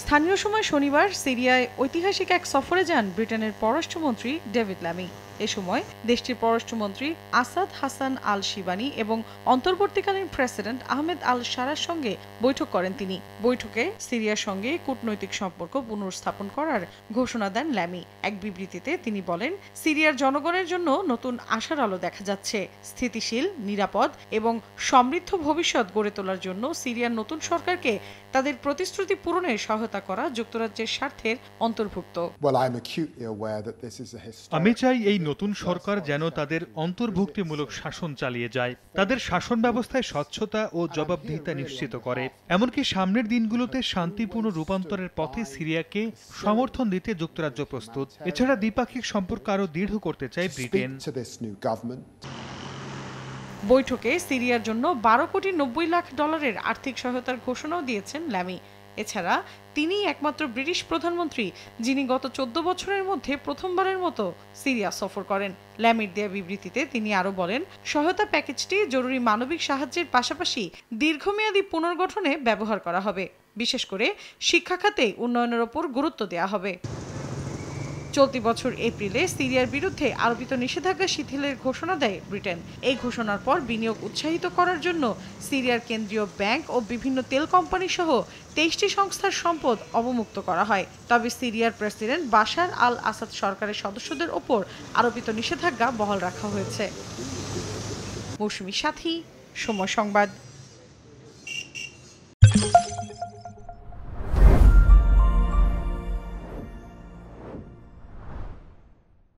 স্থানীয় সময় শনিবার সিরিয়ায় ঐতিহাসিক এক সফরে যান ব্রিটেনের পররাষ্ট্রমন্ত্রী ডেভিড ল্যামি। এ সময় দেশটির পররাষ্ট্রমন্ত্রী আসাদ হাসান আল শিবানি এবং অন্তর্বর্তীকালীন প্রেসিডেন্ট আহমেদ আল শারার সঙ্গে বৈঠক করেন তিনি। বৈঠকে সিরিয়ার সঙ্গে কূটনৈতিক সম্পর্ক পুনর্স্থাপন করার ঘোষণা দেন ল্যামি। এক বিবৃতিতে তিনি বলেন, সিরিয়ার জনগণের জন্য নতুন আশার আলো দেখা যাচ্ছে। স্থিতিশীল, নিরাপদ এবং সমৃদ্ধ ভবিষ্যৎ গড়ে তোলার জন্য সিরিয়ার নতুন সরকারকে তাদের প্রতিশ্রুতি পূরণে সহায়তা করা যুক্তরাজ্যের স্বার্থের অন্তর্ভুক্ত। আমি চাই এই নতুন সরকার যেন তাদের অন্তর্ভুক্তিমূলক শাসন চালিয়ে যায়, তাদের শাসন ব্যবস্থায় স্বচ্ছতা ও জবাবদিহিতা নিশ্চিত করে। এমনকি সামনের দিনগুলোতে শান্তিপূর্ণ রূপান্তরের পথে সিরিয়াকে সমর্থন দিতে যুক্তরাজ্য প্রস্তুত। এছাড়া দ্বিপাক্ষিক সম্পর্ক আরও দৃঢ় করতে চায় ব্রিটেন। বৈঠকে সিরিয়ার জন্য 12 কোটি 90 লাখ ডলারের আর্থিক সহায়তার ঘোষণাও দিয়েছেন ল্যামি। এছাড়া তিনিই একমাত্র ব্রিটিশ প্রধানমন্ত্রী যিনি গত 14 বছরের মধ্যে প্রথমবারের মতো সিরিয়া সফর করেন। ল্যামির দেয়া বিবৃতিতে তিনি আরও বলেন, সহায়তা প্যাকেজটি জরুরি মানবিক সাহায্যের পাশাপাশি দীর্ঘমেয়াদী পুনর্গঠনে ব্যবহার করা হবে। বিশেষ করে শিক্ষা খাতে উন্নয়নের ওপর গুরুত্ব দেওয়া হবে। চলতি বছর এপ্রিলে সিরিয়ার বিরুদ্ধে আরোপিত নিষেধাজ্ঞা শিথিলের ঘোষণা দেয় ব্রিটেন। এই ঘোষণার পর বিনিয়োগ উৎসাহিত করার জন্য সিরিয়ার কেন্দ্রীয় ব্যাংক ও বিভিন্ন তেল কোম্পানি সহ 23টি সংস্থার সম্পদ অবমুক্ত করা হয়। তবে সিরিয়ার প্রেসিডেন্ট বাশার আল আসাদ সরকারের সদস্যদের ওপর আরোপিত নিষেধাজ্ঞা বহাল রাখা হয়েছে। মৌসুমী সাথী, সময় সংবাদ।